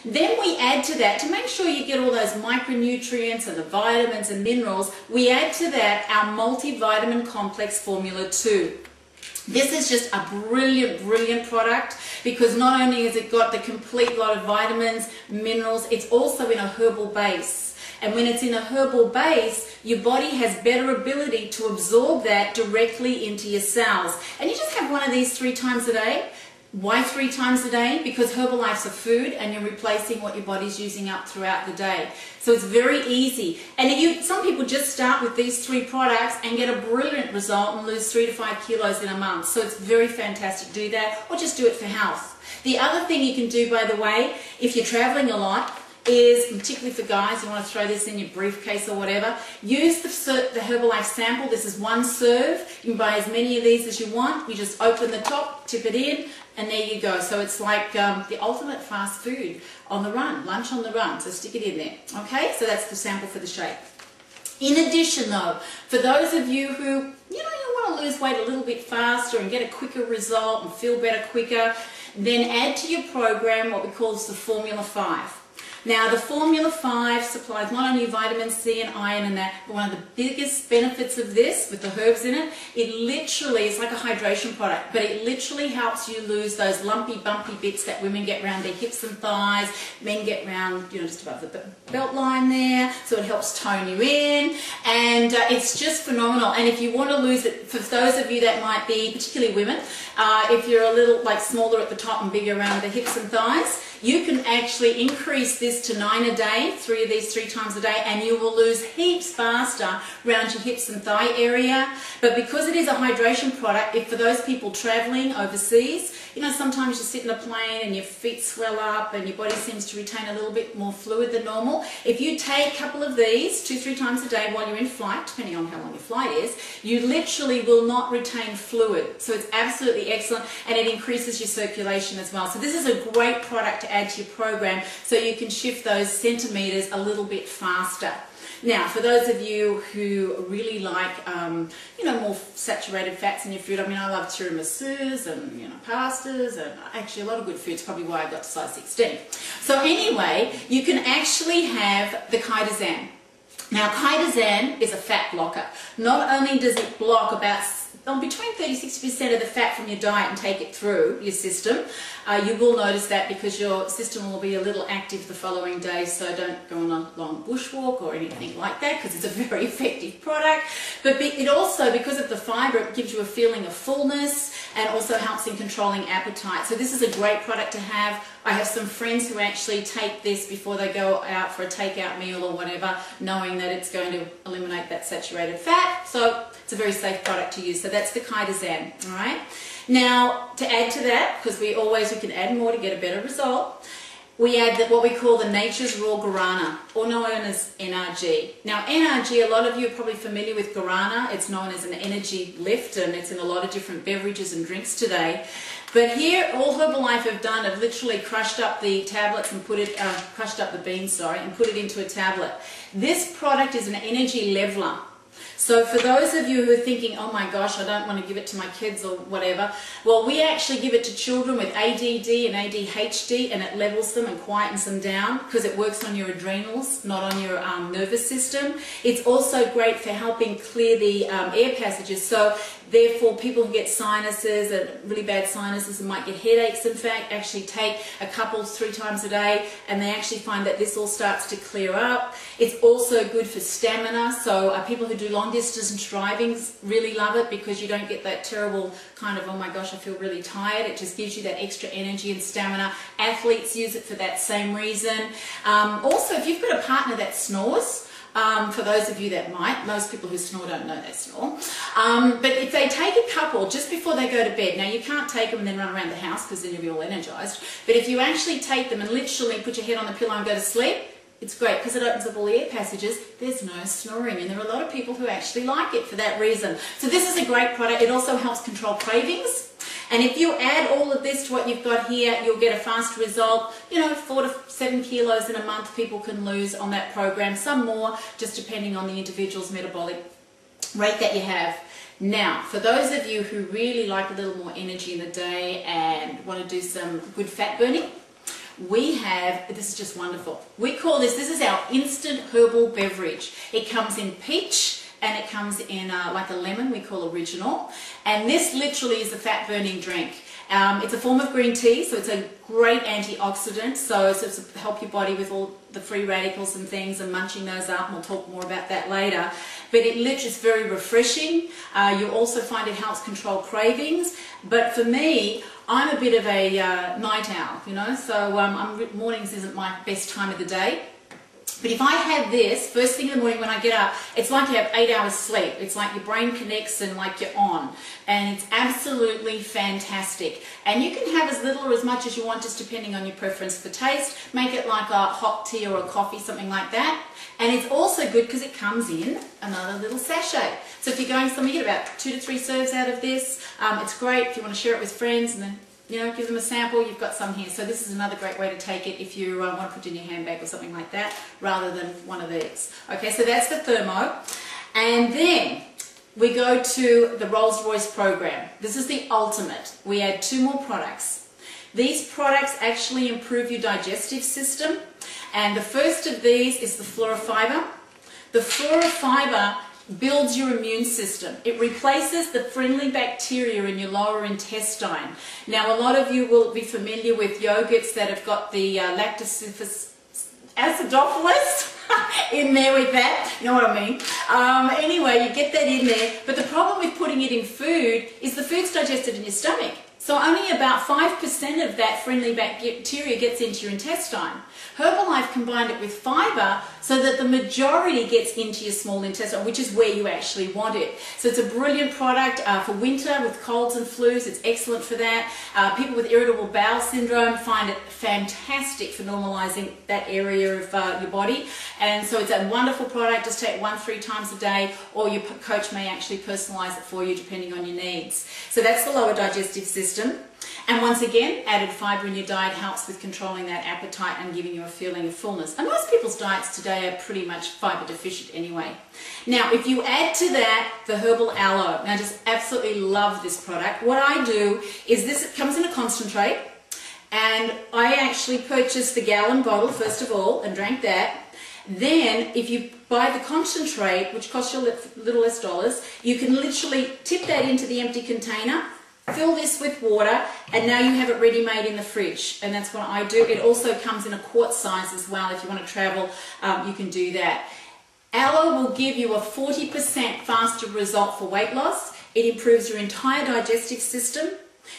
Then we add to that, to make sure you get all those micronutrients and the vitamins and minerals, we add to that our multivitamin complex formula 2. This is just a brilliant, brilliant product because not only has it got the complete lot of vitamins, minerals, it's also in a herbal base. And when it's in a herbal base, your body has better ability to absorb that directly into your cells. And you just have one of these 3 times a day. Why 3 times a day? Because Herbalife's a food and you're replacing what your body's using up throughout the day. So it's very easy. And some people just start with these 3 products and get a brilliant result and lose 3 to 5 kilos in a month. So it's very fantastic to do that, or just do it for health. The other thing you can do, by the way, if you're traveling a lot, is, particularly for guys, you want to throw this in your briefcase or whatever, use the Herbalife sample. This is 1 serve. You can buy as many of these as you want. You just open the top, tip it in, and there you go. So it's like the ultimate fast food on the run, lunch on the run. So stick it in there. Okay, so that's the sample for the shake. In addition though, for those of you who, you want to lose weight a little bit faster and get a quicker result and feel better quicker, then add to your program what we call the Formula 5. Now, the Formula 5 supplies not only vitamin C and iron and that, but one of the biggest benefits of this, with the herbs in it, it literally is like a hydration product, but it literally helps you lose those lumpy, bumpy bits that women get around their hips and thighs, men get around, just above the belt line there, so it helps tone you in, and it's just phenomenal. And if you want to lose it, for those of you that might be, particularly women, if you're a little smaller at the top and bigger around the hips and thighs, you can actually increase this to 9 a day, 3 of these 3 times a day, and you will lose heaps faster around your hips and thigh area. But because it is a hydration product, if for those people traveling overseas, sometimes you sit in a plane and your feet swell up and your body seems to retain a little bit more fluid than normal. If you take a couple of these 2-3 times a day while you're in flight, depending on how long your flight is, you literally will not retain fluid. So it's absolutely excellent, and it increases your circulation as well. So this is a great product to add to your program so you can shift those centimeters a little bit faster. Now, for those of you who really like, more saturated fats in your food, I love tiramisus and pastas and actually a lot of good foods, probably why I got to size 16. So anyway, you can actually have the chitosan. Now, chitosan is a fat blocker. Not only does it block about between 30–60% of the fat from your diet and take it through your system, you will notice that because your system will be a little active the following day, so don't go on a long bushwalk or anything like that because it's a very effective product. But it also, because of the fibre, it gives you a feeling of fullness and also helps in controlling appetite. So this is a great product to have. I have some friends who actually take this before they go out for a takeout meal or whatever, knowing that it's going to eliminate that saturated fat. So it's a very safe product to use. So that's the chitosan, all right? Now, to add to that, because we can add more to get a better result, we add what we call the Nature's Raw Guarana, or known as NRG. Now, NRG, a lot of you are probably familiar with guarana. It's known as an energy lift, and it's in a lot of different beverages and drinks today. But here, all Herbalife have done, have literally crushed up the tablets and crushed up the beans, and put it into a tablet. This product is an energy leveler. So for those of you who are thinking, oh my gosh, I don't want to give it to my kids or whatever, well, we actually give it to children with ADD and ADHD, and it levels them and quietens them down because it works on your adrenals, not on your nervous system. It's also great for helping clear the air passages. So therefore, people who get sinuses and really bad sinuses and might get headaches, in fact, actually take a couple 3 times a day, and they actually find that this all starts to clear up. It's also good for stamina. So people who do long distance driving really love it because you don't get that terrible kind of, oh my gosh, I feel really tired. It just gives you that extra energy and stamina. Athletes use it for that same reason. Also, if you've got a partner that snores, for those of you that might, most people who snore don't know they snore. But if they take a couple just before they go to bed, now you can't take them and then run around the house because then you'll be all energized, but if you actually take them and literally put your head on the pillow and go to sleep, it's great because it opens up all the air passages. There's no snoring, and there are a lot of people who actually like it for that reason. So this is a great product. It also helps control cravings. And if you add all of this to what you've got here, you'll get a fast result. 4 to 7 kilos in a month people can lose on that program. Some more, just depending on the individual's metabolic rate that you have. Now, for those of you who really like a little more energy in the day and want to do some good fat burning, we have, this is just wonderful. We call this is our instant herbal beverage. It comes in peach and it comes in like a lemon, we call original. And this literally is a fat burning drink. It's a form of green tea, so it's a great antioxidant, so it's to help your body with all the free radicals and things and munching those up, and we'll talk more about that later. But it literally is very refreshing. You'll also find it helps control cravings. But for me, I'm a bit of a night owl, you know, so mornings isn't my best time of the day. But if I have this, first thing in the morning when I get up, it's like you have 8 hours sleep. It's like your brain connects and like you're on. And it's absolutely fantastic. And you can have as little or as much as you want, just depending on your preference for taste. Make it like a hot tea or a coffee, something like that. And it's also good because it comes in another little sachet. So if you're going somewhere, you get about 2 to 3 serves out of this. It's great if you want to share it with friends and then, you know, give them a sample, you've got some here. So this is another great way to take it if you want to put it in your handbag or something like that, rather than one of these. Okay, so that's the thermo. And then we go to the Rolls-Royce program. This is the ultimate. We add 2 more products. These products actually improve your digestive system. And the first of these is the Flora Fiber. The Flora Fiber builds your immune system. It replaces the friendly bacteria in your lower intestine. Now, a lot of you will be familiar with yogurts that have got the lactobacillus acidophilus in there with that. You know what I mean? Anyway, you get that in there. But the problem with putting it in food is the food's digested in your stomach. So only about 5% of that friendly bacteria gets into your intestine. Herbalife combined it with fiber so that the majority gets into your small intestine, which is where you actually want it. So it's a brilliant product for winter with colds and flus. It's excellent for that. People with irritable bowel syndrome find it fantastic for normalizing that area of your body. And so it's a wonderful product. Just take 1-3 times a day, or your coach may actually personalize it for you depending on your needs. So that's the lower digestive system. And once again, added fiber in your diet helps with controlling that appetite and giving you a feeling of fullness. And most people's diets today are pretty much fiber deficient anyway. Now, if you add to that the herbal aloe, now I just absolutely love this product. What I do is this, it comes in a concentrate, and I actually purchased the gallon bottle first of all and drank that. Then, if you buy the concentrate, which costs you a little less dollars, you can literally tip that into the empty container, fill this with water, and now you have it ready-made in the fridge. And that's what I do. It also comes in a quart size as well. If you want to travel, you can do that. Aloe will give you a 40% faster result for weight loss. It improves your entire digestive system.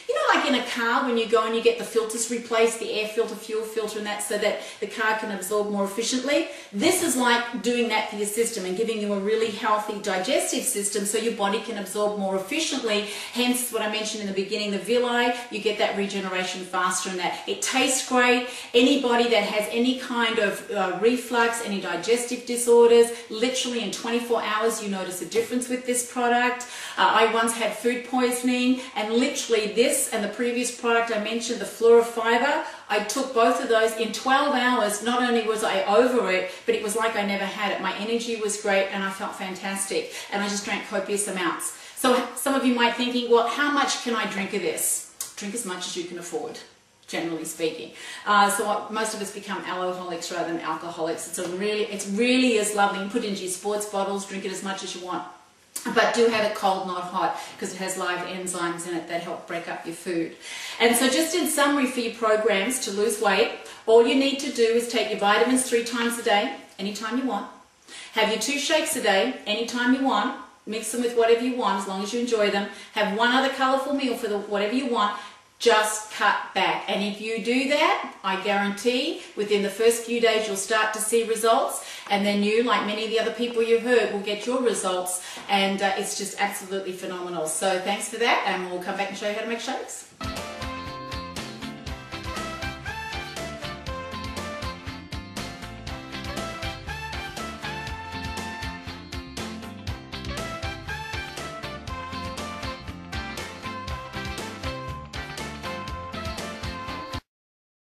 You know, like in a car when you go and you get the filters replaced, the air filter, fuel filter and that, so that the car can absorb more efficiently. This is like doing that for your system and giving you a really healthy digestive system so your body can absorb more efficiently. Hence what I mentioned in the beginning, the villi, you get that regeneration faster and that. It tastes great. Anybody that has any kind of reflux, any digestive disorders, literally in 24 hours you notice a difference with this product. I once had food poisoning, and literally this and the previous product I mentioned, the Flora Fiber, I took both of those in 12 hours. Not only was I over it, but it was like I never had it. My energy was great and I felt fantastic, and I just drank copious amounts. So some of you might be thinking, well, how much can I drink of this? Drink as much as you can afford, generally speaking. So most of us become alcoholics rather than alcoholics. It really is lovely. You put it into your sports bottles, drink it as much as you want. But do have it cold, not hot, because it has live enzymes in it that help break up your food. And so just in summary for your programs to lose weight, all you need to do is take your vitamins 3 times a day, anytime you want. Have your 2 shakes a day, anytime you want. Mix them with whatever you want, as long as you enjoy them. Have one other colourful meal for whatever you want. Just cut back. And if you do that, I guarantee within the first few days you'll start to see results, and then you, like many of the other people you've heard, will get your results, and it's just absolutely phenomenal. So thanks for that, and we'll come back and show you how to make shakes.